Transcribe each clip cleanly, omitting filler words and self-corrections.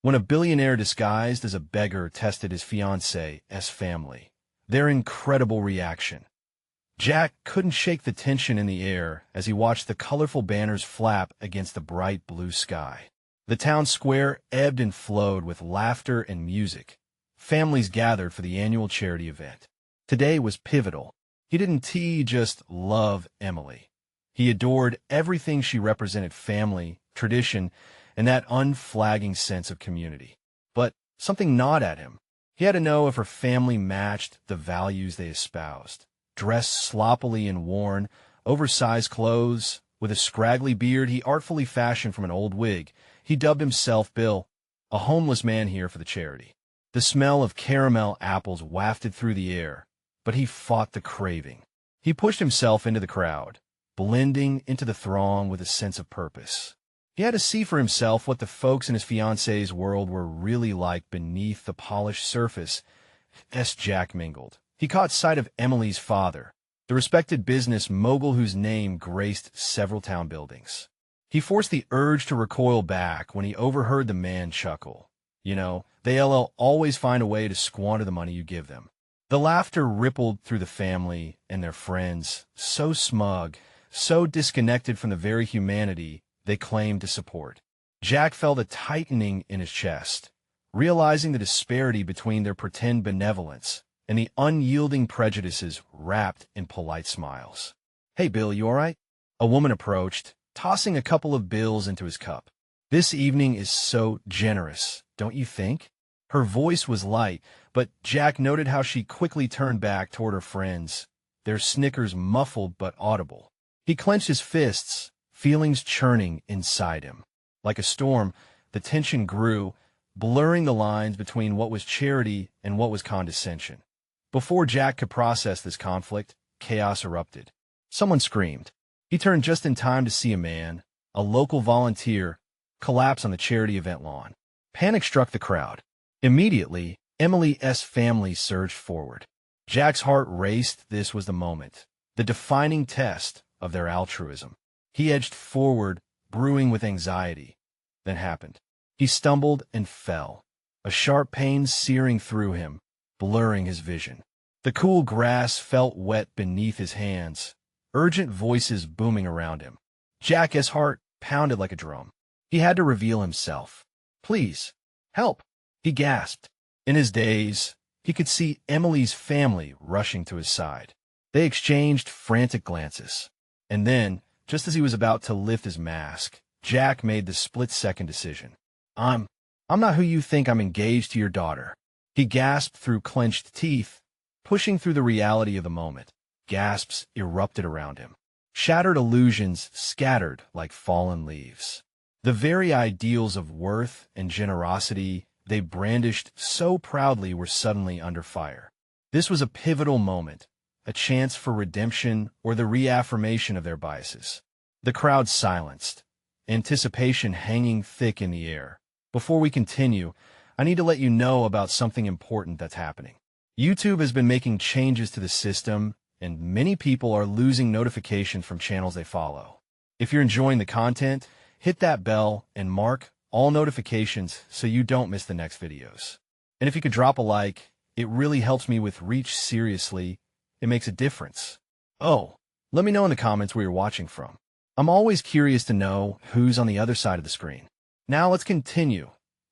when a billionaire disguised as a beggar tested his fiancée's family. Their incredible reaction. Jack couldn't shake the tension in the air as he watched the colorful banners flap against the bright blue sky. The town square ebbed and flowed with laughter and music. Families gathered for the annual charity event. Today was pivotal. He didn't just love Emily. He adored everything she represented: family, tradition, and that unflagging sense of community. But something gnawed at him. He had to know if her family matched the values they espoused. Dressed sloppily in worn, oversized clothes, with a scraggly beard he artfully fashioned from an old wig, he dubbed himself Bill, a homeless man here for the charity. The smell of caramel apples wafted through the air, but he fought the craving. He pushed himself into the crowd, blending into the throng with a sense of purpose. He had to see for himself what the folks in his fiancée's world were really like beneath the polished surface. As Jack mingled, he caught sight of Emily's father, the respected business mogul whose name graced several town buildings. He forced the urge to recoil back when he overheard the man chuckle. They'll always find a way to squander the money you give them. The laughter rippled through the family and their friends, so smug, so disconnected from the very humanity they claimed to support. Jack felt a tightening in his chest, realizing the disparity between their pretend benevolence and the unyielding prejudices wrapped in polite smiles. "Hey, Bill, you all right?" A woman approached, tossing a couple of bills into his cup. "This evening is so generous, don't you think?" Her voice was light, but Jack noted how she quickly turned back toward her friends, their snickers muffled but audible. He clenched his fists, feelings churning inside him. Like a storm, the tension grew, blurring the lines between what was charity and what was condescension. Before Jack could process this conflict, chaos erupted. Someone screamed. He turned just in time to see a man, a local volunteer, collapse on the charity event lawn. Panic struck the crowd. Immediately, Emily's family surged forward. Jack's heart raced. This was the moment, the defining test of their altruism. He edged forward, brewing with anxiety. Then happened. He stumbled and fell, a sharp pain searing through him, blurring his vision. The cool grass felt wet beneath his hands, urgent voices booming around him. Jack's heart pounded like a drum. He had to reveal himself. "Please, help," he gasped. In his daze, he could see Emily's family rushing to his side. They exchanged frantic glances. And then, just as he was about to lift his mask, Jack made the split-second decision. I'm not who you think. I'm engaged to your daughter." He gasped through clenched teeth, pushing through the reality of the moment. Gasps erupted around him. Shattered illusions scattered like fallen leaves. The very ideals of worth and generosity they brandished so proudly were suddenly under fire. This was a pivotal moment, a chance for redemption or the reaffirmation of their biases. The crowd silenced, anticipation hanging thick in the air. Before we continue, I need to let you know about something important that's happening. YouTube has been making changes to the system, and many people are losing notifications from channels they follow. If you're enjoying the content, hit that bell and mark all notifications so you don't miss the next videos. And if you could drop a like, it really helps me with reach. Seriously, it makes a difference. Oh, let me know in the comments where you're watching from. I'm always curious to know who's on the other side of the screen. Now let's continue.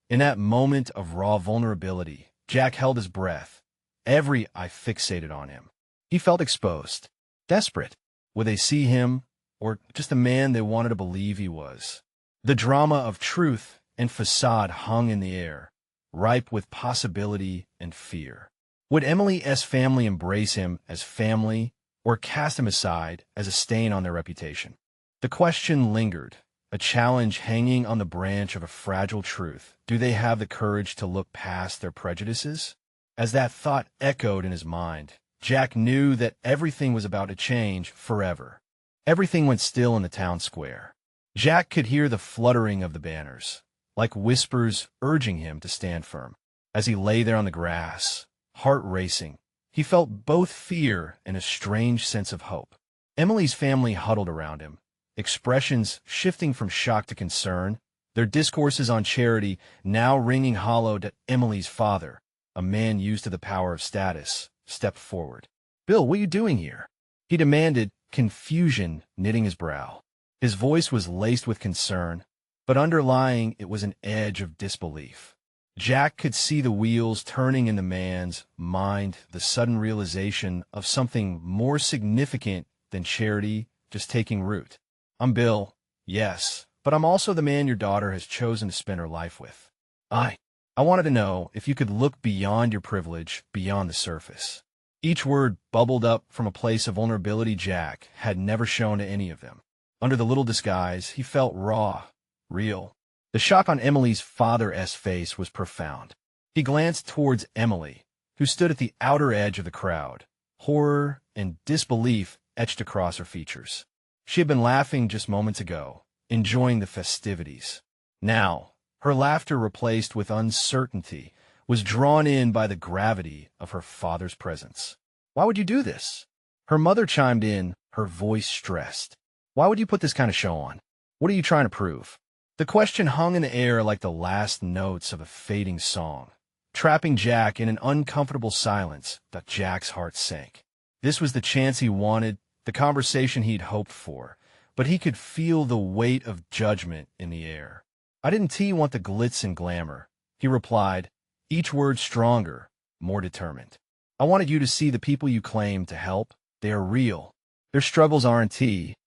In that moment of raw vulnerability, Jack held his breath, every eye fixated on him. He felt exposed, desperate. Would they see him, or just the man they wanted to believe he was? The drama of truth and facade hung in the air, ripe with possibility and fear. Would Emily's family embrace him as family, or cast him aside as a stain on their reputation? The question lingered, a challenge hanging on the branch of a fragile truth. Do they have the courage to look past their prejudices? As that thought echoed in his mind, Jack knew that everything was about to change forever. Everything went still in the town square. Jack could hear the fluttering of the banners, like whispers urging him to stand firm. As he lay there on the grass, heart racing, he felt both fear and a strange sense of hope. Emily's family huddled around him, expressions shifting from shock to concern, their discourses on charity now ringing hollow to Emily's father, a man used to the power of status, stepped forward. "Bill, what are you doing here?" he demanded, confusion knitting his brow. His voice was laced with concern, but underlying it was an edge of disbelief. Jack could see the wheels turning in the man's mind, the sudden realization of something more significant than charity just taking root. "I'm Bill, yes, but I'm also the man your daughter has chosen to spend her life with. I wanted to know if you could look beyond your privilege, beyond the surface." Each word bubbled up from a place of vulnerability Jack had never shown to any of them. Under the little disguise, he felt raw, real. The shock on Emily's father's face was profound. He glanced towards Emily, who stood at the outer edge of the crowd, horror and disbelief etched across her features. She had been laughing just moments ago, enjoying the festivities. Now, her laughter replaced with uncertainty was drawn in by the gravity of her father's presence. "Why would you do this?" Her mother chimed in, her voice stressed. "Why would you put this kind of show on? What are you trying to prove?" The question hung in the air like the last notes of a fading song, trapping Jack in an uncomfortable silence that Jack's heart sank. This was the chance he wanted, the conversation he'd hoped for, but he could feel the weight of judgment in the air. "I didn't want the glitz and glamour," he replied, each word stronger, more determined. "I wanted you to see the people you claim to help. They are real. Their struggles aren't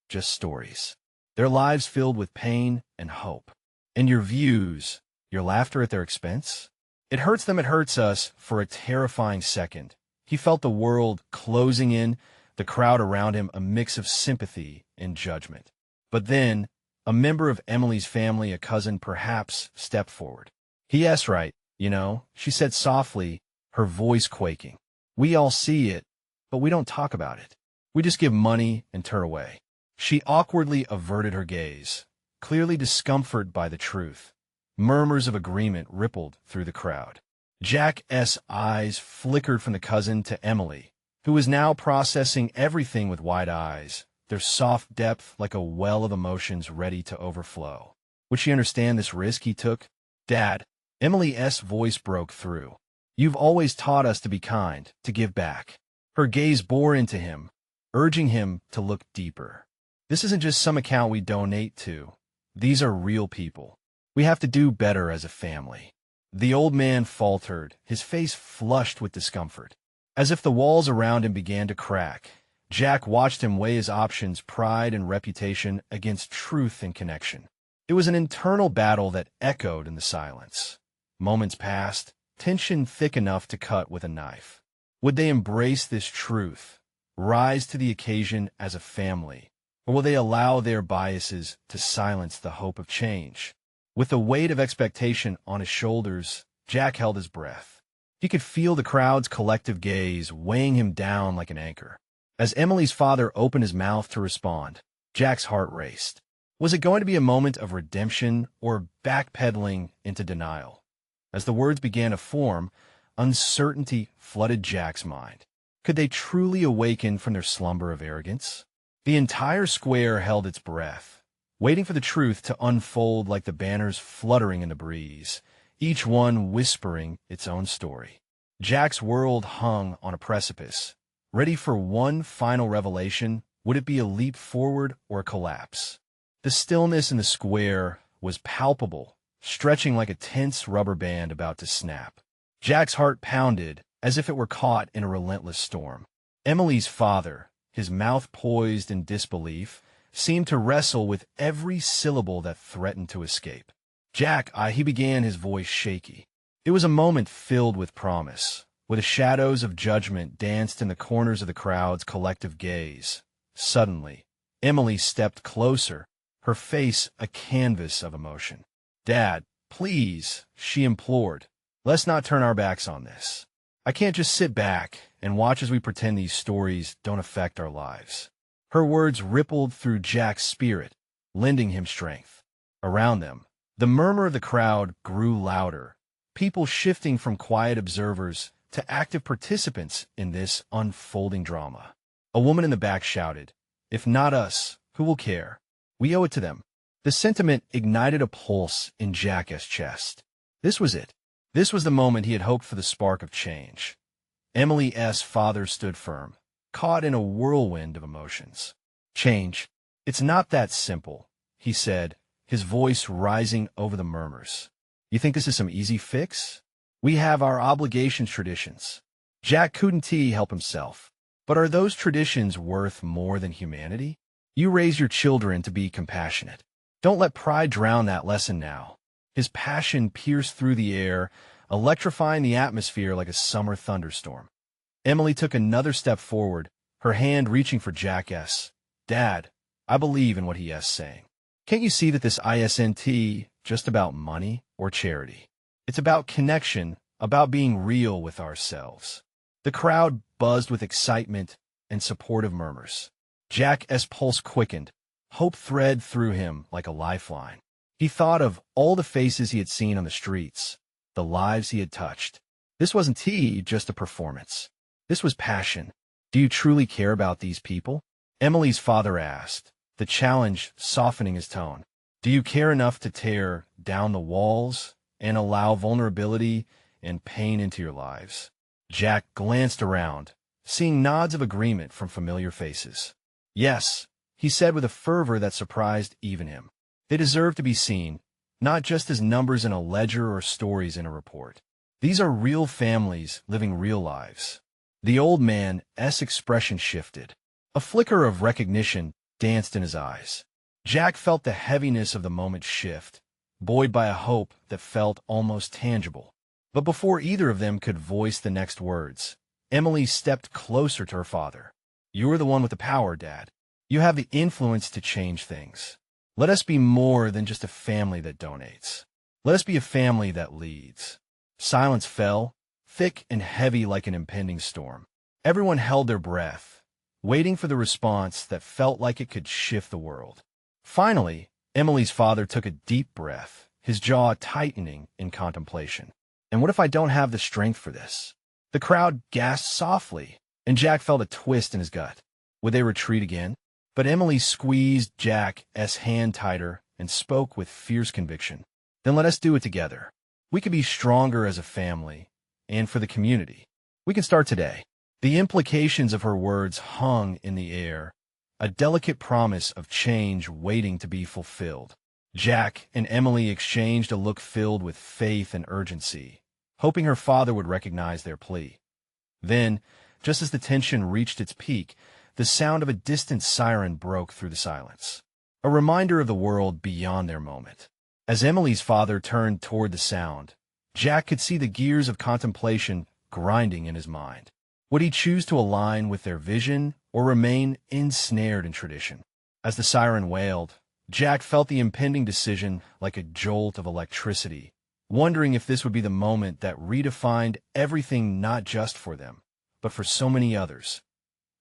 just stories. Their lives filled with pain and hope. And your views, your laughter at their expense? It hurts them, it hurts us." For a terrifying second, he felt the world closing in, the crowd around him a mix of sympathy and judgment. But then, a member of Emily's family, a cousin perhaps, stepped forward. "Yes, right. She said softly, her voice quaking. "We all see it, but we don't talk about it. We just give money and turn away." She awkwardly averted her gaze, clearly discomforted by the truth. Murmurs of agreement rippled through the crowd. Jack's eyes flickered from the cousin to Emily, who was now processing everything with wide eyes, their soft depth like a well of emotions ready to overflow. Would she understand this risk he took? "Dad," Emily's voice broke through. "You've always taught us to be kind, to give back." Her gaze bore into him, urging him to look deeper. "This isn't just some account we donate to. These are real people. We have to do better as a family." The old man faltered, his face flushed with discomfort. As if the walls around him began to crack, Jack watched him weigh his options, pride and reputation, against truth and connection. It was an internal battle that echoed in the silence. Moments passed, tension thick enough to cut with a knife. Would they embrace this truth, rise to the occasion as a family, or will they allow their biases to silence the hope of change? With the weight of expectation on his shoulders, Jack held his breath. He could feel the crowd's collective gaze weighing him down like an anchor. As Emily's father opened his mouth to respond, Jack's heart raced. Was it going to be a moment of redemption or backpedaling into denial? As the words began to form, uncertainty flooded Jack's mind. Could they truly awaken from their slumber of arrogance? The entire square held its breath, waiting for the truth to unfold like the banners fluttering in the breeze, each one whispering its own story. Jack's world hung on a precipice, ready for one final revelation. Would it be a leap forward or a collapse? The stillness in the square was palpable, stretching like a tense rubber band about to snap. Jack's heart pounded as if it were caught in a relentless storm. Emily's father, his mouth poised in disbelief, seemed to wrestle with every syllable that threatened to escape. "Jack," he began, his voice shaky. It was a moment filled with promise, where the shadows of judgment danced in the corners of the crowd's collective gaze. Suddenly, Emily stepped closer, her face a canvas of emotion. "Dad, please," she implored, "let's not turn our backs on this. I can't just sit back and watch as we pretend these stories don't affect our lives." Her words rippled through Jack's spirit, lending him strength. Around them, the murmur of the crowd grew louder, people shifting from quiet observers to active participants in this unfolding drama. A woman in the back shouted, "If not us, who will care? We owe it to them." The sentiment ignited a pulse in Jack's chest. This was it. This was the moment he had hoped for, the spark of change. Emily's father stood firm, caught in a whirlwind of emotions. Change. It's not that simple, he said, his voice rising over the murmurs. You think this is some easy fix? We have our obligations, traditions. Jack couldn't help himself. But are those traditions worth more than humanity? You raise your children to be compassionate. Don't let pride drown that lesson now. His passion pierced through the air, electrifying the atmosphere like a summer thunderstorm. Emily took another step forward, her hand reaching for Jack's. Dad, I believe in what he is saying. Can't you see that this isn't just about money or charity? It's about connection, about being real with ourselves. The crowd buzzed with excitement and supportive murmurs. Jack's pulse quickened. Hope thread through him like a lifeline. He thought of all the faces he had seen on the streets, the lives he had touched. This wasn't just a performance. This was passion. Do you truly care about these people? Emily's father asked, the challenge softening his tone. Do you care enough to tear down the walls and allow vulnerability and pain into your lives? Jack glanced around, seeing nods of agreement from familiar faces. Yes, he said with a fervor that surprised even him. They deserve to be seen, not just as numbers in a ledger or stories in a report. These are real families living real lives. The old man's expression shifted. A flicker of recognition danced in his eyes. Jack felt the heaviness of the moment shift, buoyed by a hope that felt almost tangible. But before either of them could voice the next words, Emily stepped closer to her father. You are the one with the power, Dad. You have the influence to change things. Let us be more than just a family that donates. Let us be a family that leads. Silence fell, thick and heavy like an impending storm. Everyone held their breath, waiting for the response that felt like it could shift the world. Finally, Emily's father took a deep breath, his jaw tightening in contemplation. And what if I don't have the strength for this? The crowd gasped softly, and Jack felt a twist in his gut. Would they retreat again? But Emily squeezed Jack's hand tighter and spoke with fierce conviction. Then let us do it together. We can be stronger as a family, and for the community. We can start today. The implications of her words hung in the air, a delicate promise of change waiting to be fulfilled. Jack and Emily exchanged a look filled with faith and urgency, hoping her father would recognize their plea. Then, just as the tension reached its peak, the sound of a distant siren broke through the silence, a reminder of the world beyond their moment. As Emily's father turned toward the sound, Jack could see the gears of contemplation grinding in his mind. Would he choose to align with their vision or remain ensnared in tradition? As the siren wailed, Jack felt the impending decision like a jolt of electricity, wondering if this would be the moment that redefined everything, not just for them, but for so many others.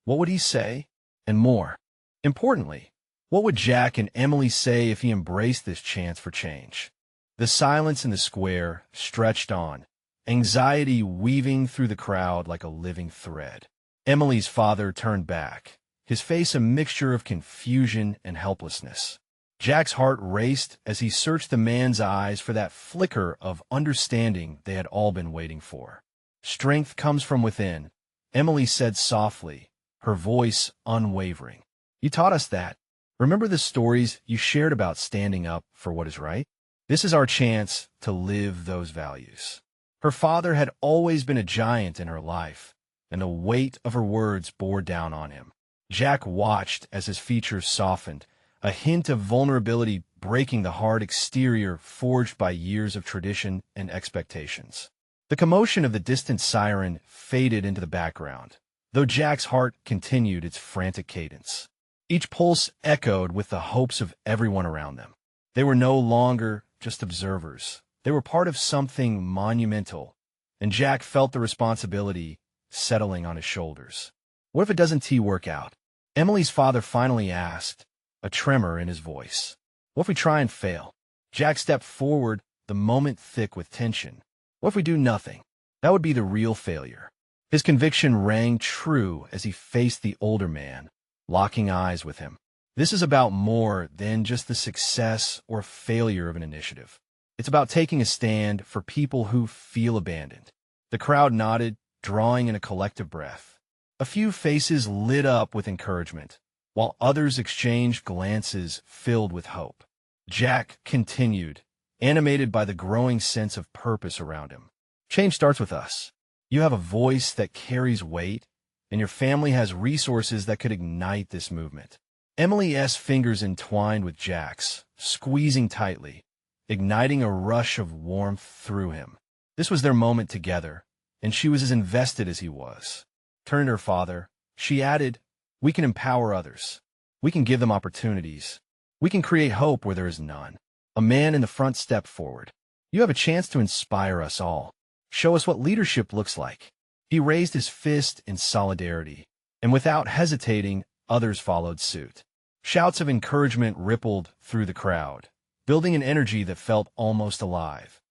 What would he say? And more importantly, what would Jack and Emily say if he embraced this chance for change? The silence in the square stretched on, anxiety weaving through the crowd like a living thread. Emily's father turned back, his face a mixture of confusion and helplessness. Jack's heart raced as he searched the man's eyes for that flicker of understanding they had all been waiting for. Strength comes from within, Emily said softly, her voice unwavering. You taught us that. Remember the stories you shared about standing up for what is right? This is our chance to live those values. Her father had always been a giant in her life, and the weight of her words bore down on him. Jack watched as his features softened, a hint of vulnerability breaking the hard exterior forged by years of tradition and expectations. The commotion of the distant siren faded into the background, though Jack's heart continued its frantic cadence. Each pulse echoed with the hopes of everyone around them. They were no longer just observers. They were part of something monumental, and Jack felt the responsibility settling on his shoulders. What if it doesn't work out? Emily's father finally asked, a tremor in his voice. What if we try and fail? Jack stepped forward, the moment thick with tension. What if we do nothing? That would be the real failure. His conviction rang true as he faced the older man, locking eyes with him. This is about more than just the success or failure of an initiative. It's about taking a stand for people who feel abandoned. The crowd nodded, drawing in a collective breath. A few faces lit up with encouragement, while others exchanged glances filled with hope. Jack continued, animated by the growing sense of purpose around him. Change starts with us. You have a voice that carries weight, and your family has resources that could ignite this movement. Emily's fingers entwined with Jack's, squeezing tightly, igniting a rush of warmth through him. This was their moment together, and she was as invested as he was. Turning to her father, she added, "We can empower others. We can give them opportunities. We can create hope where there is none." A man in the front stepped forward. "You have a chance to inspire us all. Show us what leadership looks like." He raised his fist in solidarity, and without hesitating, others followed suit. Shouts of encouragement rippled through the crowd, building an energy that felt almost alive.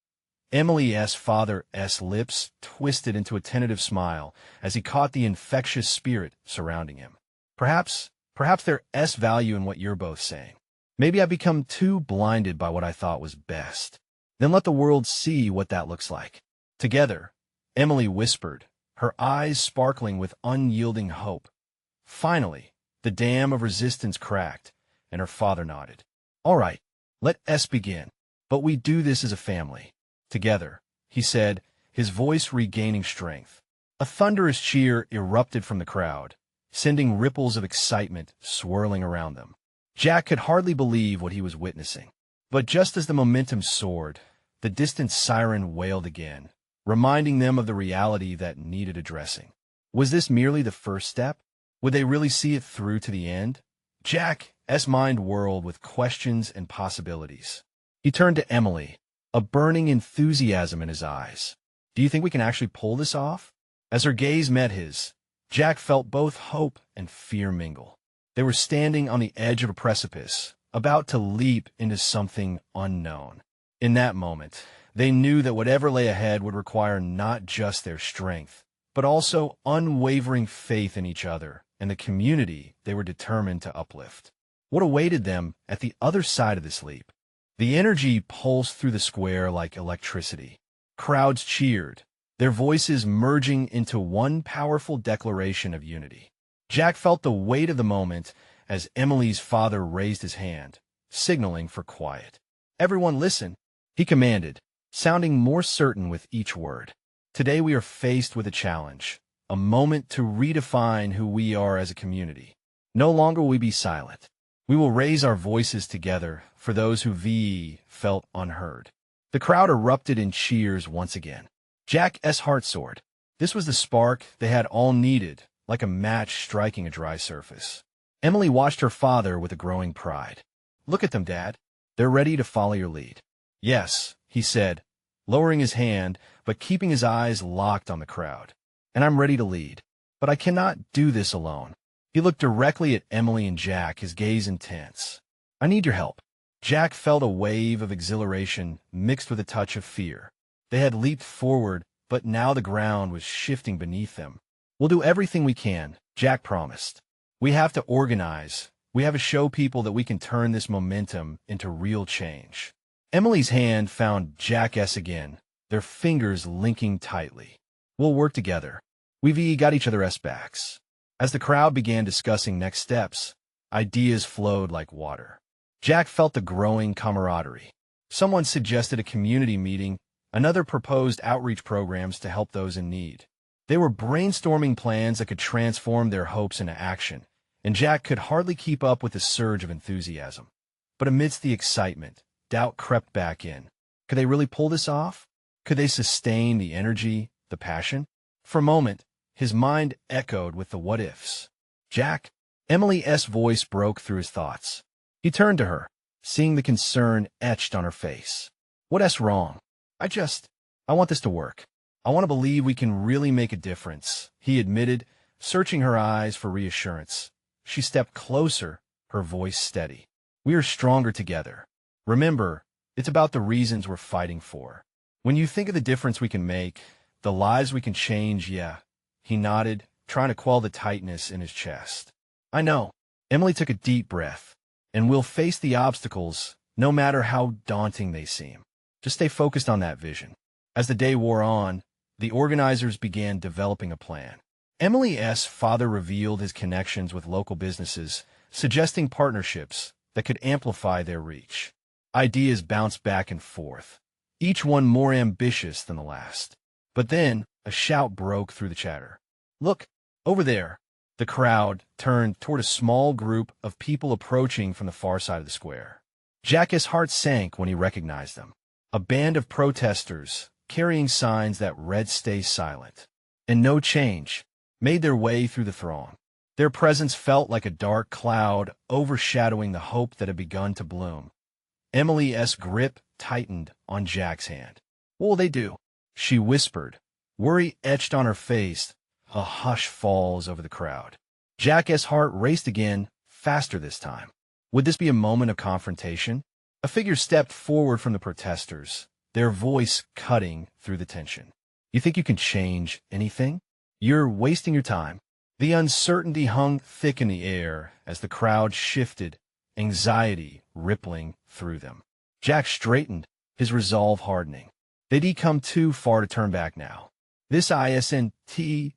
Emily's father's lips twisted into a tentative smile as he caught the infectious spirit surrounding him. Perhaps there's value in what you're both saying. Maybe I've become too blinded by what I thought was best. Then let the world see what that looks like. Together, Emily whispered, her eyes sparkling with unyielding hope. Finally, the dam of resistance cracked, and her father nodded. "All right, let us begin. But we do this as a family. Together," he said, his voice regaining strength. A thunderous cheer erupted from the crowd, sending ripples of excitement swirling around them. Jack could hardly believe what he was witnessing. But just as the momentum soared, the distant siren wailed again, reminding them of the reality that needed addressing. Was this merely the first step? Would they really see it through to the end? Jack's mind whirled with questions and possibilities. He turned to Emily, a burning enthusiasm in his eyes. "Do you think we can actually pull this off?" As her gaze met his, Jack felt both hope and fear mingle. They were standing on the edge of a precipice, about to leap into something unknown. In that moment, they knew that whatever lay ahead would require not just their strength, but also unwavering faith in each other and the community they were determined to uplift. What awaited them at the other side of this leap? The energy pulsed through the square like electricity. Crowds cheered, their voices merging into one powerful declaration of unity. Jack felt the weight of the moment as Emily's father raised his hand, signaling for quiet. "Everyone listen," he commanded, sounding more certain with each word. "Today we are faced with a challenge, a moment to redefine who we are as a community. No longer will we be silent. We will raise our voices together for those who felt unheard." The crowd erupted in cheers once again. Jack's heart soared. This was the spark they had all needed, like a match striking a dry surface. Emily watched her father with a growing pride. "Look at them, Dad. They're ready to follow your lead." "Yes," he said, lowering his hand but keeping his eyes locked on the crowd. "And I'm ready to lead. But I cannot do this alone." He looked directly at Emily and Jack, his gaze intense. "I need your help." Jack felt a wave of exhilaration mixed with a touch of fear. They had leaped forward, but now the ground was shifting beneath them. "We'll do everything we can," Jack promised. "We have to organize. We have to show people that we can turn this momentum into real change." Emily's hand found Jack's again, their fingers linking tightly. "We'll work together. We've got each other's backs." As the crowd began discussing next steps, ideas flowed like water. Jack felt the growing camaraderie. Someone suggested a community meeting, another proposed outreach programs to help those in need. They were brainstorming plans that could transform their hopes into action, and Jack could hardly keep up with the surge of enthusiasm. But amidst the excitement, doubt crept back in. Could they really pull this off? Could they sustain the energy, the passion? For a moment, his mind echoed with the what-ifs. "Jack?" Emily's voice broke through his thoughts. He turned to her, seeing the concern etched on her face. "What's wrong? I want this to work. I want to believe we can really make a difference," he admitted, searching her eyes for reassurance. She stepped closer, her voice steady. "We are stronger together. Remember, it's about the reasons we're fighting for. When you think of the difference we can make, the lives we can change, yeah." He nodded, trying to quell the tightness in his chest. "I know." Emily took a deep breath, And we'll face the obstacles, no matter how daunting they seem. Just stay focused on that vision. As the day wore on, the organizers began developing a plan. Emily's father revealed his connections with local businesses, suggesting partnerships that could amplify their reach. Ideas bounced back and forth, each one more ambitious than the last. But then, a shout broke through the chatter. "Look, over there!" The crowd turned toward a small group of people approaching from the far side of the square. Jack's heart sank when he recognized them. A band of protesters, carrying signs that read "Stay Silent" and "No Change," made their way through the throng. Their presence felt like a dark cloud overshadowing the hope that had begun to bloom. Emily's grip tightened on Jack's hand. "What will they do?" she whispered, worry etched on her face. A hush falls over the crowd. Jack's heart raced again, faster this time. Would this be a moment of confrontation? A figure stepped forward from the protesters, their voice cutting through the tension. "You think you can change anything? You're wasting your time." The uncertainty hung thick in the air as the crowd shifted, anxiety rippling through them. Jack straightened, his resolve hardening. They'd come too far to turn back now. "This isn't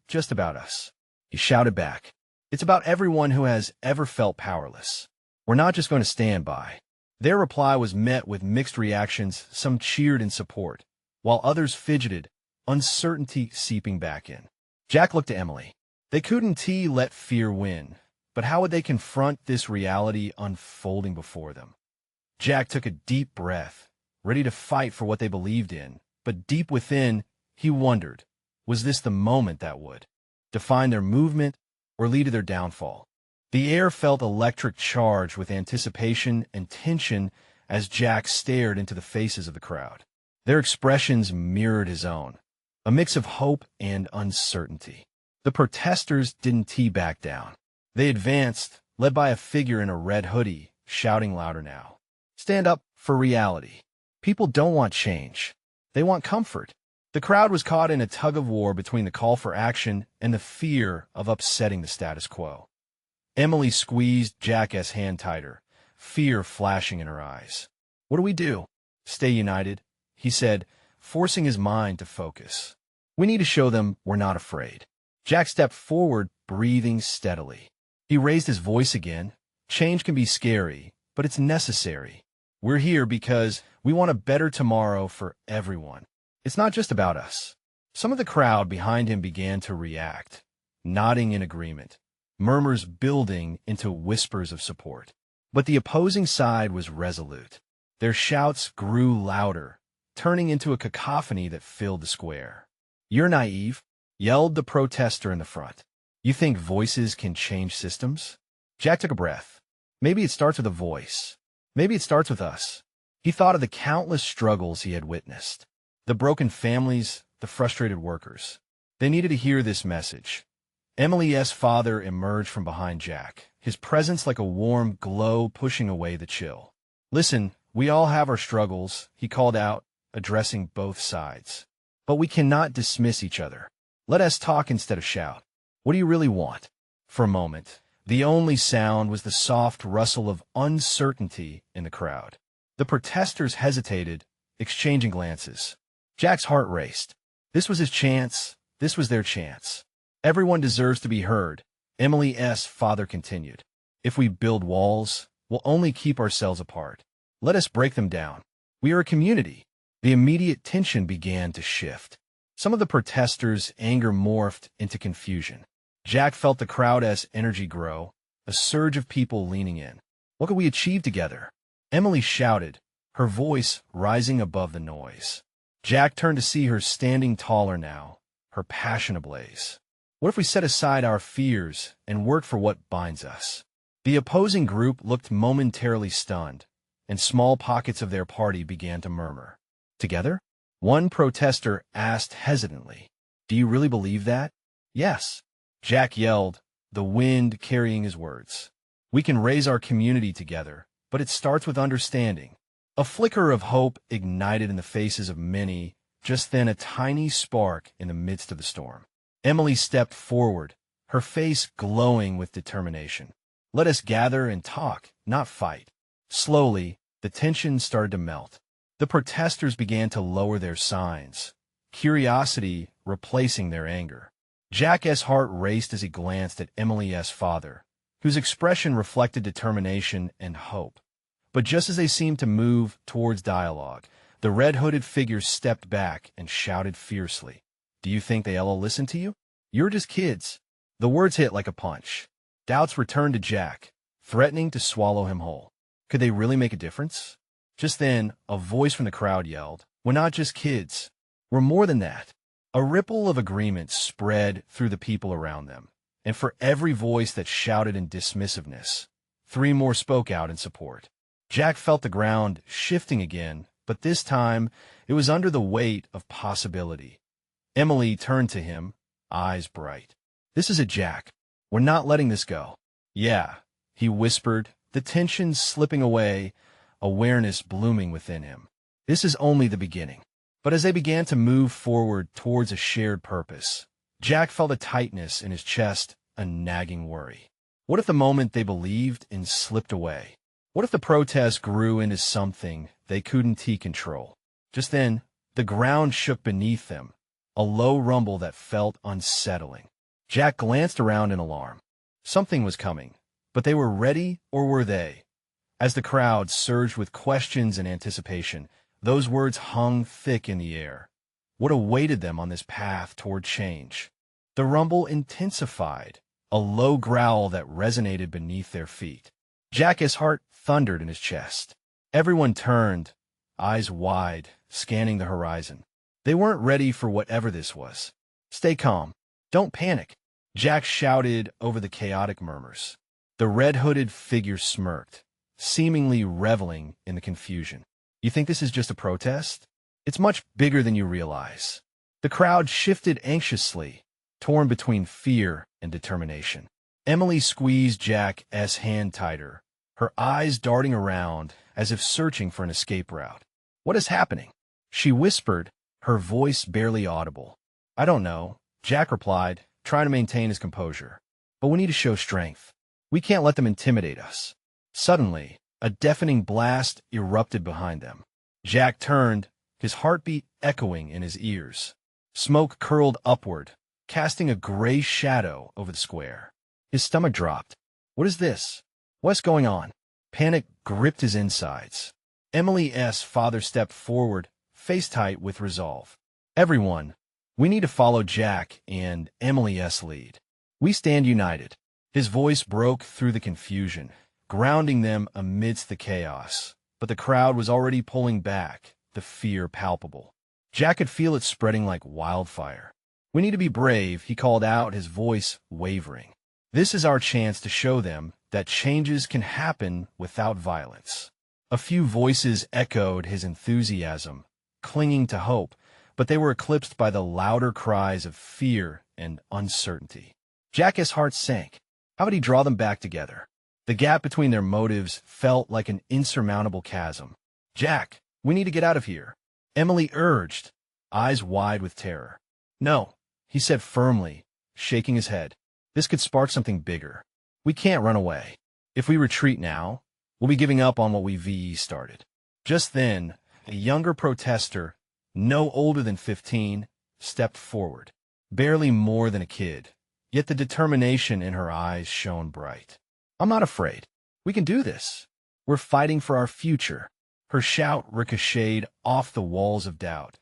just about us," he shouted back. "It's about everyone who has ever felt powerless. We're not just going to stand by." Their reply was met with mixed reactions. Some cheered in support, while others fidgeted, uncertainty seeping back in. Jack looked to Emily. They couldn't let fear win, but how would they confront this reality unfolding before them? Jack took a deep breath, ready to fight for what they believed in, but deep within, he wondered, was this the moment that would define their movement or lead to their downfall? The air felt electric charged with anticipation and tension as Jack stared into the faces of the crowd. Their expressions mirrored his own, a mix of hope and uncertainty. The protesters didn't back down. They advanced, led by a figure in a red hoodie, shouting louder now. "Stand up for reality. People don't want change. They want comfort." The crowd was caught in a tug-of-war between the call for action and the fear of upsetting the status quo. Emily squeezed Jack's hand tighter, fear flashing in her eyes. "What do we do?" "Stay united," he said, forcing his mind to focus. "We need to show them we're not afraid." Jack stepped forward, breathing steadily. He raised his voice again. "Change can be scary, but it's necessary. We're here because we want a better tomorrow for everyone. It's not just about us." Some of the crowd behind him began to react, nodding in agreement, murmurs building into whispers of support. But the opposing side was resolute. Their shouts grew louder, turning into a cacophony that filled the square. "You're naive," yelled the protester in the front. "You think voices can change systems?" Jack took a breath. Maybe it starts with a voice. Maybe it starts with us. He thought of the countless struggles he had witnessed. The broken families, the frustrated workers. They needed to hear this message. Emily's father emerged from behind Jack, his presence like a warm glow pushing away the chill. "Listen, we all have our struggles," he called out, addressing both sides. "But we cannot dismiss each other. Let us talk instead of shout. What do you really want?" For a moment, the only sound was the soft rustle of uncertainty in the crowd. The protesters hesitated, exchanging glances. Jack's heart raced. This was his chance. This was their chance. "Everyone deserves to be heard," Emily's father continued. "If we build walls, we'll only keep ourselves apart. Let us break them down. We are a community." The immediate tension began to shift. Some of the protesters' anger morphed into confusion. Jack felt the crowd's energy grow, a surge of people leaning in. "What could we achieve together?" Emily shouted, her voice rising above the noise. Jack turned to see her standing taller now, her passion ablaze. "What if we set aside our fears and work for what binds us?" The opposing group looked momentarily stunned, and small pockets of their party began to murmur. "Together?" One protester asked hesitantly. "Do you really believe that?" "Yes," Jack yelled, the wind carrying his words. "We can raise our community together, but it starts with understanding." A flicker of hope ignited in the faces of many, just then a tiny spark in the midst of the storm. Emily stepped forward, her face glowing with determination. Let us gather and talk, not fight. Slowly, the tension started to melt. The protesters began to lower their signs, curiosity replacing their anger. Jack's heart raced as he glanced at Emily's father, whose expression reflected determination and hope. But just as they seemed to move towards dialogue, the red-hooded figure stepped back and shouted fiercely, "Do you think they'll listen to you? You're just kids." The words hit like a punch. Doubts returned to Jack, threatening to swallow him whole. Could they really make a difference? Just then, a voice from the crowd yelled, "We're not just kids. We're more than that." A ripple of agreement spread through the people around them, and for every voice that shouted in dismissiveness, 3 more spoke out in support. Jack felt the ground shifting again, but this time it was under the weight of possibility. Emily turned to him, eyes bright. "This is it, Jack. We're not letting this go." "Yeah," he whispered, the tension slipping away, awareness blooming within him. "This is only the beginning." But as they began to move forward towards a shared purpose, Jack felt a tightness in his chest, a nagging worry. What if the moment they believed in slipped away? What if the protest grew into something they couldn't control? Just then, the ground shook beneath them, a low rumble that felt unsettling. Jack glanced around in alarm. Something was coming, but they were ready, or were they? As the crowd surged with questions and anticipation, those words hung thick in the air. What awaited them on this path toward change? The rumble intensified, a low growl that resonated beneath their feet. Jack's heart thundered in his chest. Everyone turned, eyes wide, scanning the horizon. They weren't ready for whatever this was. "Stay calm. Don't panic," Jack shouted over the chaotic murmurs. The red-hooded figure smirked, seemingly reveling in the confusion. "You think this is just a protest? It's much bigger than you realize." The crowd shifted anxiously, torn between fear and determination. Emily squeezed Jack's hand tighter, her eyes darting around as if searching for an escape route. "What is happening?" she whispered, her voice barely audible. "I don't know," Jack replied, trying to maintain his composure. "But we need to show strength. We can't let them intimidate us." Suddenly, a deafening blast erupted behind them. Jack turned, his heartbeat echoing in his ears. Smoke curled upward, casting a gray shadow over the square. His stomach dropped. "What is this? What's going on?" Panic gripped his insides. Emily's father stepped forward, face tight with resolve. "Everyone, we need to follow Jack and Emily's lead. We stand united." His voice broke through the confusion, grounding them amidst the chaos. But the crowd was already pulling back, the fear palpable. Jack could feel it spreading like wildfire. "We need to be brave," he called out, his voice wavering. "This is our chance to show them that changes can happen without violence." A few voices echoed his enthusiasm, clinging to hope, but they were eclipsed by the louder cries of fear and uncertainty. Jack's heart sank. How would he draw them back together? The gap between their motives felt like an insurmountable chasm. "Jack, we need to get out of here," Emily urged, eyes wide with terror. "No," he said firmly, shaking his head. "This could spark something bigger. We can't run away. If we retreat now, we'll be giving up on what we started." Just then, a younger protester, no older than 15, stepped forward. Barely more than a kid, yet the determination in her eyes shone bright. "I'm not afraid. We can do this. We're fighting for our future." Her shout ricocheted off the walls of doubt.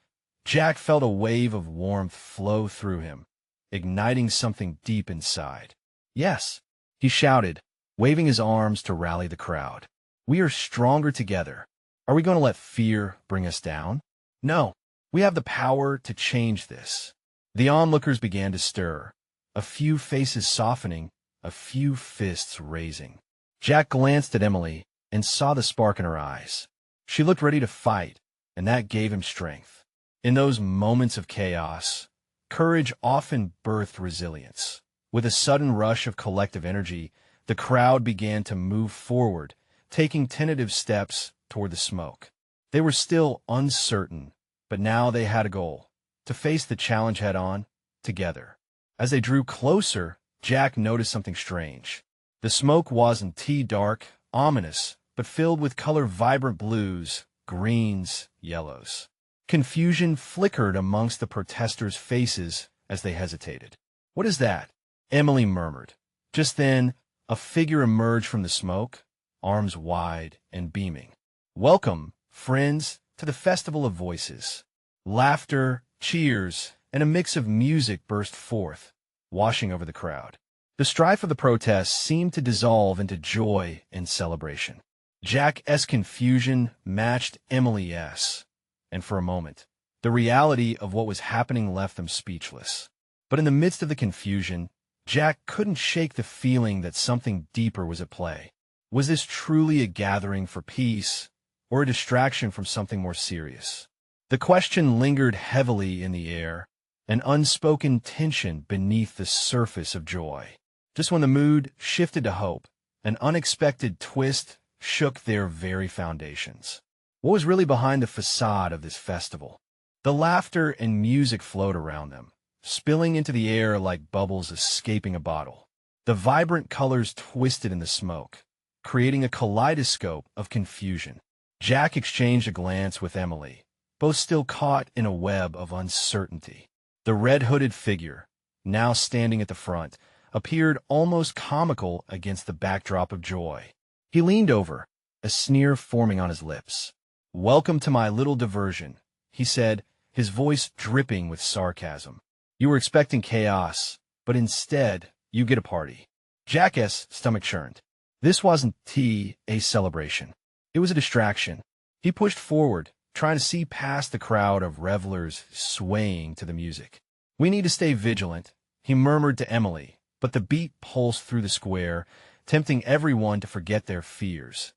Jack felt a wave of warmth flow through him, igniting something deep inside. "Yes," he shouted, waving his arms to rally the crowd. "We are stronger together. Are we going to let fear bring us down? No, we have the power to change this." The onlookers began to stir, a few faces softening, a few fists raising. Jack glanced at Emily and saw the spark in her eyes. She looked ready to fight, and that gave him strength. In those moments of chaos, courage often birthed resilience. With a sudden rush of collective energy, the crowd began to move forward, taking tentative steps toward the smoke. They were still uncertain, but now they had a goal: to face the challenge head-on, together. As they drew closer, Jack noticed something strange. The smoke wasn't dark, ominous, but filled with vibrant blues, greens, yellows. Confusion flickered amongst the protesters' faces as they hesitated. "What is that?" Emily murmured. Just then, a figure emerged from the smoke, arms wide and beaming. "Welcome, friends, to the Festival of Voices." Laughter, cheers, and a mix of music burst forth, washing over the crowd. The strife of the protest seemed to dissolve into joy and celebration. Jack's confusion matched Emily's, and for a moment, the reality of what was happening left them speechless. But in the midst of the confusion, Jack couldn't shake the feeling that something deeper was at play. Was this truly a gathering for peace, or a distraction from something more serious? The question lingered heavily in the air, an unspoken tension beneath the surface of joy. Just when the mood shifted to hope, an unexpected twist shook their very foundations. What was really behind the facade of this festival? The laughter and music flowed around them, spilling into the air like bubbles escaping a bottle. The vibrant colors twisted in the smoke, creating a kaleidoscope of confusion. Jack exchanged a glance with Emily, both still caught in a web of uncertainty. The red-hooded figure, now standing at the front, appeared almost comical against the backdrop of joy. He leaned over, a sneer forming on his lips. "Welcome to my little diversion," he said, his voice dripping with sarcasm. "You were expecting chaos, but instead, you get a party." Jack's stomach churned. This wasn't a celebration. It was a distraction. He pushed forward, trying to see past the crowd of revelers swaying to the music. "We need to stay vigilant," he murmured to Emily, but the beat pulsed through the square, tempting everyone to forget their fears.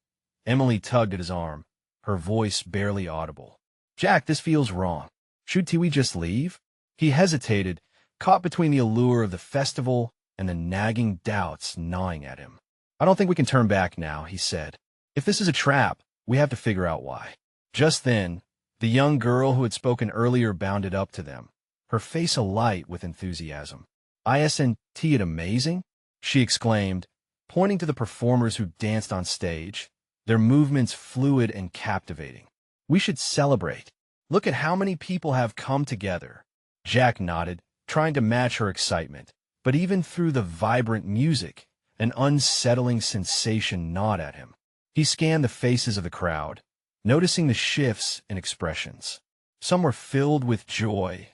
Emily tugged at his arm, her voice barely audible. "Jack, this feels wrong. Should we just leave?" He hesitated, caught between the allure of the festival and the nagging doubts gnawing at him. "I don't think we can turn back now," he said. "If this is a trap, we have to figure out why." Just then, the young girl who had spoken earlier bounded up to them, her face alight with enthusiasm. "Isn't it amazing?" she exclaimed, pointing to the performers who danced on stage, their movements fluid and captivating. "We should celebrate. Look at how many people have come together." Jack nodded, trying to match her excitement, but even through the vibrant music, an unsettling sensation gnawed at him. He scanned the faces of the crowd, noticing the shifts in expressions. Some were filled with joy,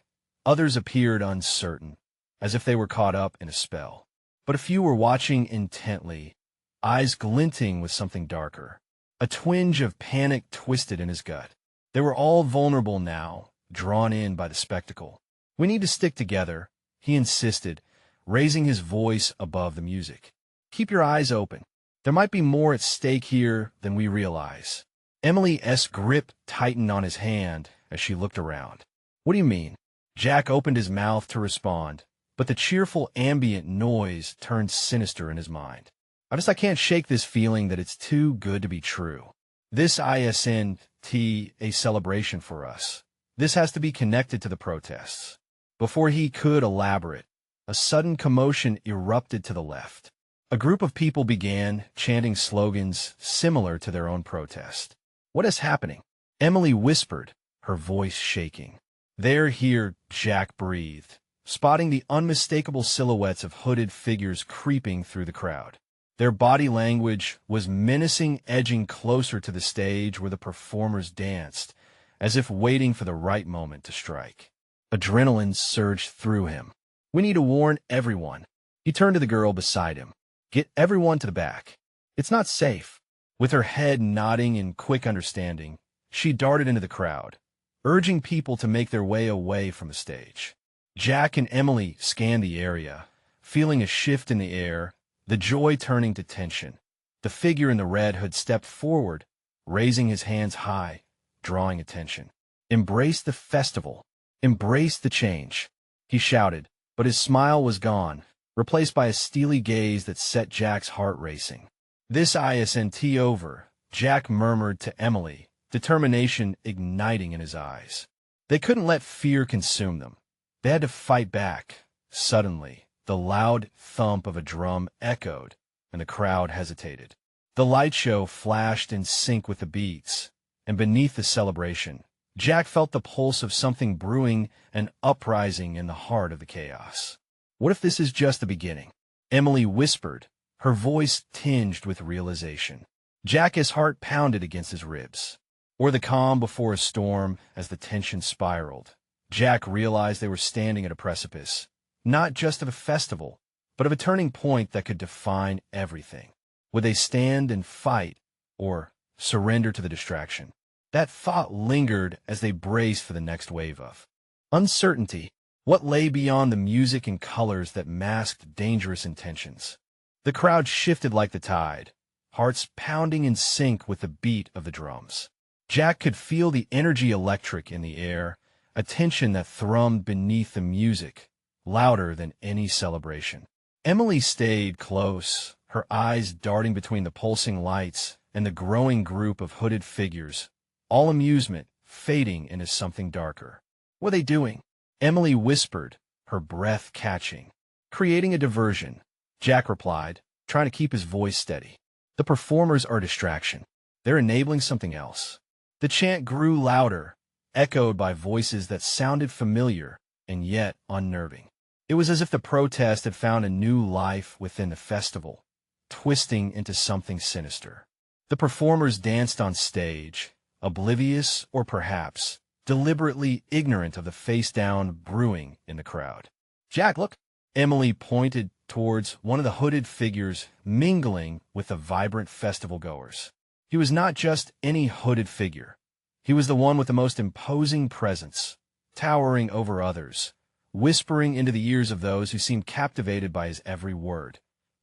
others appeared uncertain, as if they were caught up in a spell. But a few were watching intently, eyes glinting with something darker. A twinge of panic twisted in his gut. They were all vulnerable now, drawn in by the spectacle. "We need to stick together," he insisted, raising his voice above the music. "Keep your eyes open. There might be more at stake here than we realize." Emily's grip tightened on his hand as she looked around. "What do you mean?" Jack opened his mouth to respond, but the cheerful ambient noise turned sinister in his mind. I can't shake this feeling that it's too good to be true. This isn't a celebration for us. This has to be connected to the protests." Before he could elaborate, a sudden commotion erupted to the left. A group of people began chanting slogans similar to their own protest. "What is happening?" Emily whispered, her voice shaking. "They're here," Jack breathed, spotting the unmistakable silhouettes of hooded figures creeping through the crowd. Their body language was menacing, edging closer to the stage where the performers danced, as if waiting for the right moment to strike. Adrenaline surged through him. "We need to warn everyone." He turned to the girl beside him. "Get everyone to the back. It's not safe." With her head nodding in quick understanding, she darted into the crowd, urging people to make their way away from the stage. Jack and Emily scanned the area, feeling a shift in the air, the joy turning to tension. The figure in the red hood stepped forward, raising his hands high, drawing attention. "Embrace the festival. Embrace the change," he shouted, but his smile was gone, replaced by a steely gaze that set Jack's heart racing. "This isn't over," Jack murmured to Emily, determination igniting in his eyes. They couldn't let fear consume them. They had to fight back. Suddenly, the loud thump of a drum echoed, and the crowd hesitated. The light show flashed in sync with the beats, and beneath the celebration, Jack felt the pulse of something brewing, an uprising in the heart of the chaos. What if this is just the beginning? Emily whispered, her voice tinged with realization. Jack's heart pounded against his ribs. Or the calm before a storm as the tension spiraled. Jack realized they were standing at a precipice, not just of a festival, but of a turning point that could define everything. Would they stand and fight, or surrender to the distraction? That thought lingered as they braced for the next wave of uncertainty. What lay beyond the music and colors that masked dangerous intentions? The crowd shifted like the tide, hearts pounding in sync with the beat of the drums. Jack could feel the energy electric in the air, a tension that thrummed beneath the music, louder than any celebration. Emily stayed close, her eyes darting between the pulsing lights and the growing group of hooded figures, all amusement fading into something darker. What are they doing? Emily whispered, her breath catching. Creating a diversion, Jack replied, trying to keep his voice steady. The performers are a distraction. They're enabling something else. The chant grew louder, echoed by voices that sounded familiar and yet unnerving. It was as if the protest had found a new life within the festival, twisting into something sinister. The performers danced on stage, oblivious or perhaps deliberately ignorant of the face-down brewing in the crowd. Jack, look! Emily pointed towards one of the hooded figures mingling with the vibrant festival-goers. He was not just any hooded figure. He was the one with the most imposing presence, towering over others, whispering into the ears of those who seemed captivated by his every word.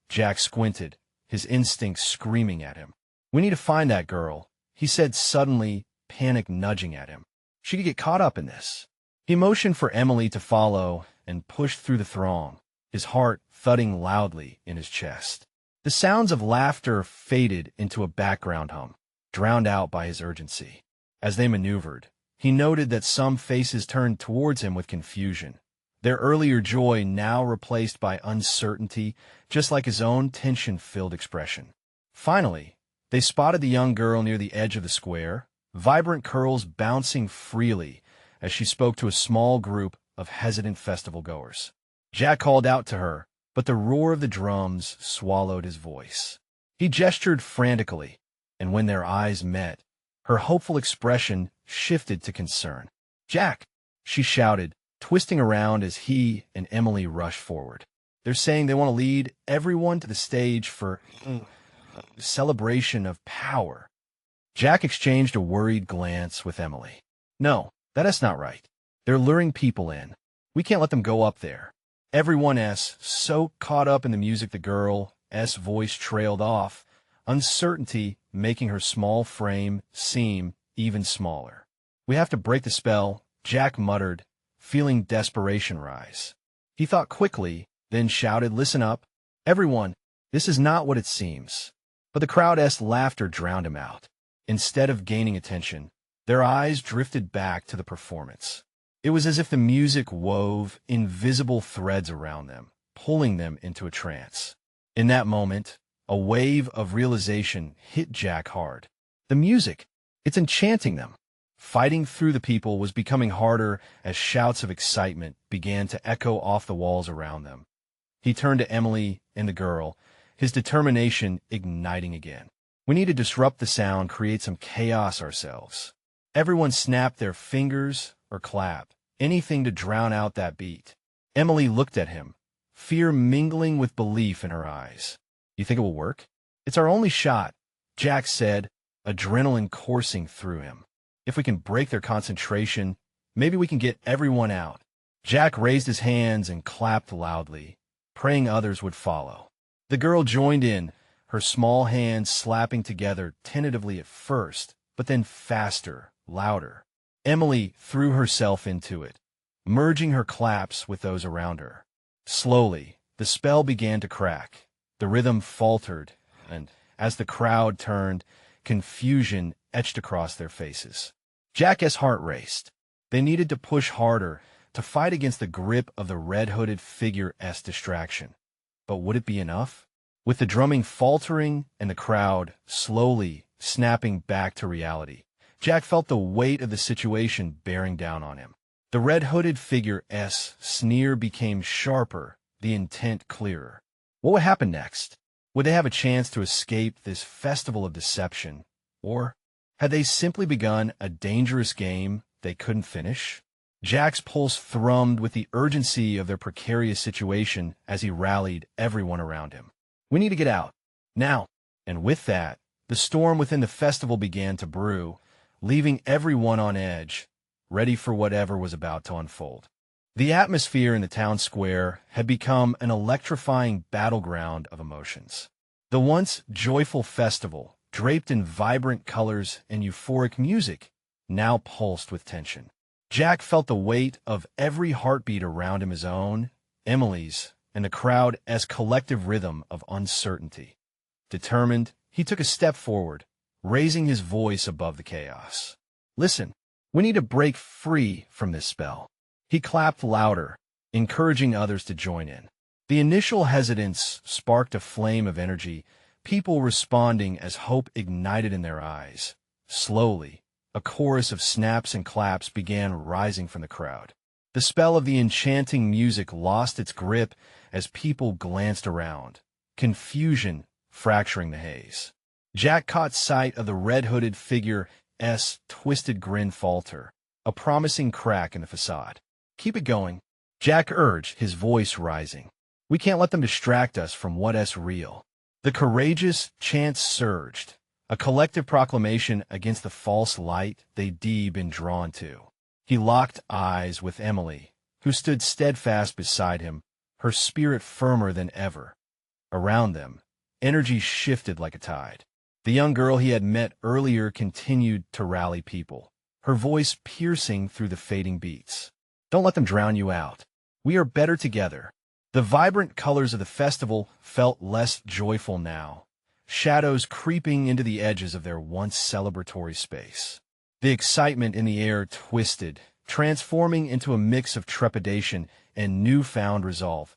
Jack squinted, his instincts screaming at him. "We need to find that girl," he said suddenly, panic nudging at him. "She could get caught up in this." He motioned for Emily to follow and pushed through the throng, his heart thudding loudly in his chest. The sounds of laughter faded into a background hum, drowned out by his urgency. As they maneuvered, he noted that some faces turned towards him with confusion, their earlier joy now replaced by uncertainty, just like his own tension-filled expression. Finally, they spotted the young girl near the edge of the square, vibrant curls bouncing freely as she spoke to a small group of hesitant festival-goers. Jack called out to her, but the roar of the drums swallowed his voice. He gestured frantically, and when their eyes met, her hopeful expression shifted to concern. "Jack!" she shouted, twisting around as he and Emily rushed forward. "They're saying they want to lead everyone to the stage for celebration of power." Jack exchanged a worried glance with Emily. "No, that's not right. They're luring people in. We can't let them go up there." Everyone's so caught up in the music the girl's voice trailed off, uncertainty making her small frame seem even smaller. "We have to break the spell," Jack muttered, feeling desperation rise. He thought quickly, then shouted, "Listen up, everyone, this is not what it seems." But the crowd's laughter drowned him out. Instead of gaining attention, their eyes drifted back to the performance. It was as if the music wove invisible threads around them, pulling them into a trance. In that moment, a wave of realization hit Jack hard. The music, it's enchanting them. Fighting through the people was becoming harder as shouts of excitement began to echo off the walls around them. He turned to Emily and the girl, his determination igniting again. "We need to disrupt the sound, create some chaos ourselves." Everyone snapped their fingers or clapped, anything to drown out that beat. Emily looked at him, fear mingling with belief in her eyes. "You think it will work?" "It's our only shot," Jack said, adrenaline coursing through him. "If we can break their concentration, maybe we can get everyone out." Jack raised his hands and clapped loudly, praying others would follow. The girl joined in, her small hands slapping together tentatively at first, but then faster, louder. Emily threw herself into it, merging her claps with those around her. Slowly, the spell began to crack. The rhythm faltered, and as the crowd turned, confusion etched across their faces. Jack's heart raced. They needed to push harder, to fight against the grip of the red-hooded figure's distraction. But would it be enough? With the drumming faltering and the crowd slowly snapping back to reality, Jack felt the weight of the situation bearing down on him. The red-hooded figure's sneer became sharper, the intent clearer. What would happen next? Would they have a chance to escape this festival of deception? Or had they simply begun a dangerous game they couldn't finish? Jack's pulse thrummed with the urgency of their precarious situation as he rallied everyone around him. We need to get out. Now. And with that, the storm within the festival began to brew, leaving everyone on edge, ready for whatever was about to unfold. The atmosphere in the town square had become an electrifying battleground of emotions. The once joyful festival, draped in vibrant colors and euphoric music, now pulsed with tension. Jack felt the weight of every heartbeat around him, his own, Emily's, and the crowd's collective rhythm of uncertainty. Determined, he took a step forward, raising his voice above the chaos. Listen, we need to break free from this spell. He clapped louder, encouraging others to join in. The initial hesitance sparked a flame of energy, people responding as hope ignited in their eyes. Slowly, a chorus of snaps and claps began rising from the crowd. The spell of the enchanting music lost its grip as people glanced around, confusion fracturing the haze. Jack caught sight of the red-hooded figure's twisted grin falter, a promising crack in the facade. Keep it going, Jack urged, his voice rising. We can't let them distract us from what's real. The courageous chants surged, a collective proclamation against the false light they'd been drawn to. He locked eyes with Emily, who stood steadfast beside him, her spirit firmer than ever. Around them, energy shifted like a tide. The young girl he had met earlier continued to rally people, her voice piercing through the fading beats. Don't let them drown you out. We are better together. The vibrant colors of the festival felt less joyful now, shadows creeping into the edges of their once celebratory space. The excitement in the air twisted, transforming into a mix of trepidation and newfound resolve.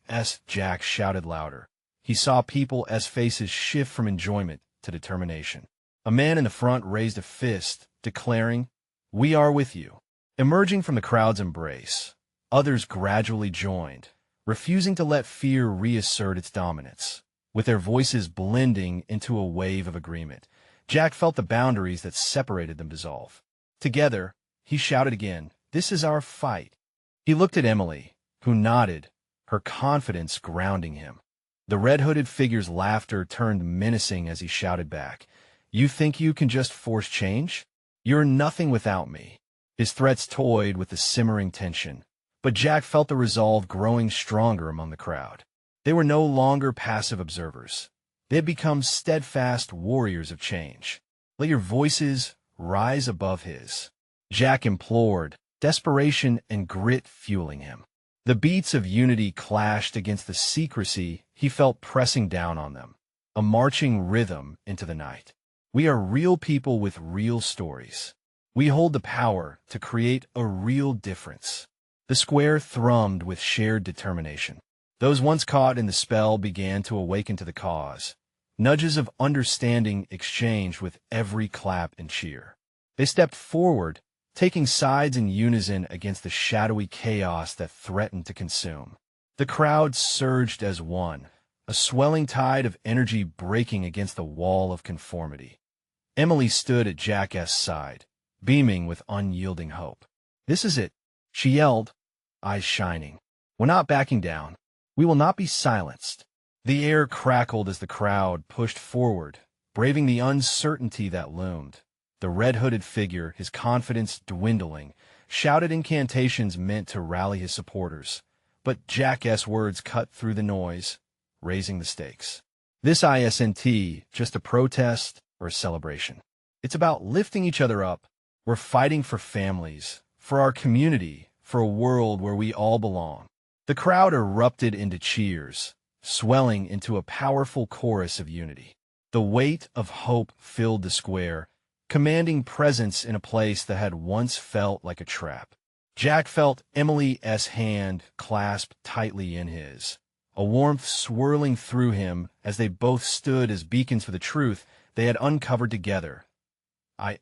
As Jack shouted louder, he saw people's faces shift from enjoyment to determination. A man in the front raised a fist, declaring, "We are with you." Emerging from the crowd's embrace, others gradually joined, refusing to let fear reassert its dominance. With their voices blending into a wave of agreement, Jack felt the boundaries that separated them dissolve. Together, he shouted again, "This is our fight." He looked at Emily, who nodded, her confidence grounding him. The red-hooded figure's laughter turned menacing as he shouted back, "You think you can just force change? You're nothing without me." His threats toyed with the simmering tension, but Jack felt the resolve growing stronger among the crowd. They were no longer passive observers. They had become steadfast warriors of change. Let your voices rise above his, Jack implored, desperation and grit fueling him. The beats of unity clashed against the secrecy he felt pressing down on them, a marching rhythm into the night. We are real people with real stories. We hold the power to create a real difference. The square thrummed with shared determination. Those once caught in the spell began to awaken to the cause. Nudges of understanding exchanged with every clap and cheer. They stepped forward, taking sides in unison against the shadowy chaos that threatened to consume. The crowd surged as one, a swelling tide of energy breaking against the wall of conformity. Emily stood at Jack's side, beaming with unyielding hope. "This is it," she yelled, eyes shining. "We're not backing down. We will not be silenced." The air crackled as the crowd pushed forward, braving the uncertainty that loomed. The red-hooded figure, his confidence dwindling, shouted incantations meant to rally his supporters. But Jack's words cut through the noise, raising the stakes. This isn't just a protest or a celebration. It's about lifting each other up. We're fighting for families, for our community, for a world where we all belong. The crowd erupted into cheers, swelling into a powerful chorus of unity. The weight of hope filled the square, commanding presence in a place that had once felt like a trap. Jack felt Emily's hand clasped tightly in his, a warmth swirling through him as they both stood as beacons for the truth they had uncovered together.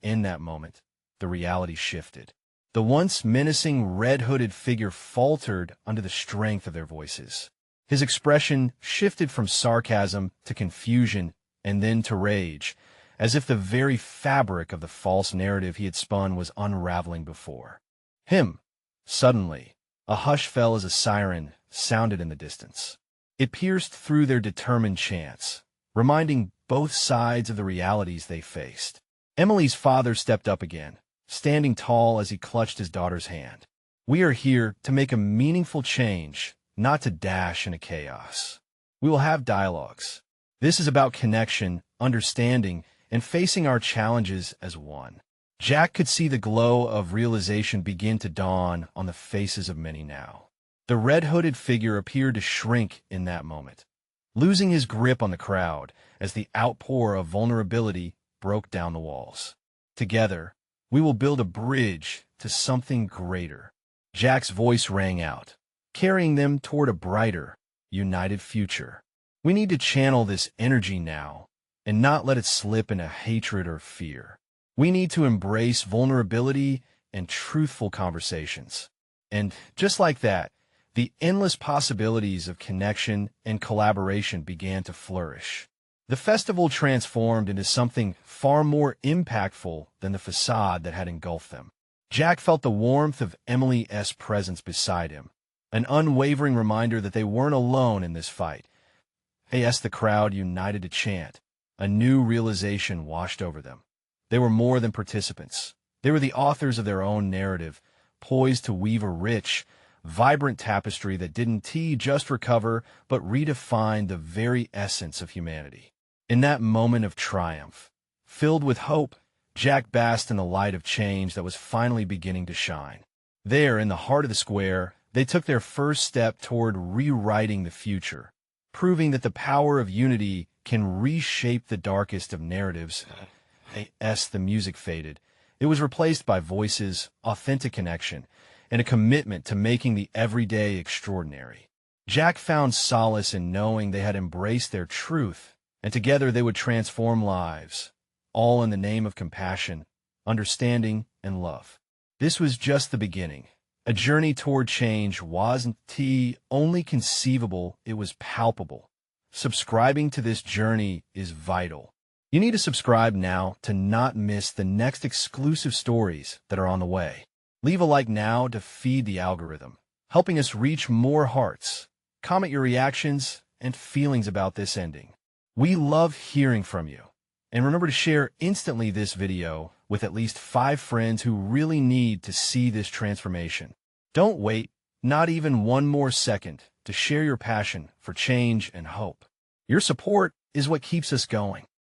In that moment, the reality shifted. The once menacing red-hooded figure faltered under the strength of their voices. His expression shifted from sarcasm to confusion and then to rage, as if the very fabric of the false narrative he had spun was unraveling before him. Suddenly, a hush fell as a siren sounded in the distance. It pierced through their determined chants, reminding both sides of the realities they faced. Emily's father stepped up again, standing tall as he clutched his daughter's hand. "We are here to make a meaningful change, not to dash into chaos. We will have dialogues. This is about connection, understanding, and facing our challenges as one." Jack could see the glow of realization begin to dawn on the faces of many now. The red-hooded figure appeared to shrink in that moment, losing his grip on the crowd as the outpour of vulnerability broke down the walls. "Together, we will build a bridge to something greater." Jack's voice rang out, carrying them toward a brighter, united future. "We need to channel this energy now and not let it slip into hatred or fear. We need to embrace vulnerability and truthful conversations." And just like that, the endless possibilities of connection and collaboration began to flourish. The festival transformed into something far more impactful than the facade that had engulfed them. Jack felt the warmth of Emily's presence beside him, an unwavering reminder that they weren't alone in this fight. As the crowd united to chant, a new realization washed over them. They were more than participants. They were the authors of their own narrative, poised to weave a rich, vibrant tapestry that didn't just recover, but redefine the very essence of humanity. In that moment of triumph, filled with hope, Jack basked in the light of change that was finally beginning to shine. There, in the heart of the square, they took their first step toward rewriting the future, proving that the power of unity can reshape the darkest of narratives. As the music faded, it was replaced by voices, authentic connection, and a commitment to making the everyday extraordinary. Jack found solace in knowing they had embraced their truth, and together they would transform lives, all in the name of compassion, understanding, and love. This was just the beginning. A journey toward change wasn't only conceivable, it was palpable. Subscribing to this journey is vital. You need to subscribe now to not miss the next exclusive stories that are on the way. Leave a like now to feed the algorithm, helping us reach more hearts. Comment your reactions and feelings about this ending. We love hearing from you. And remember to share instantly this video with at least 5 friends who really need to see this transformation. Don't wait, not even one more second, to share your passion for change and hope. Your support is what keeps us going.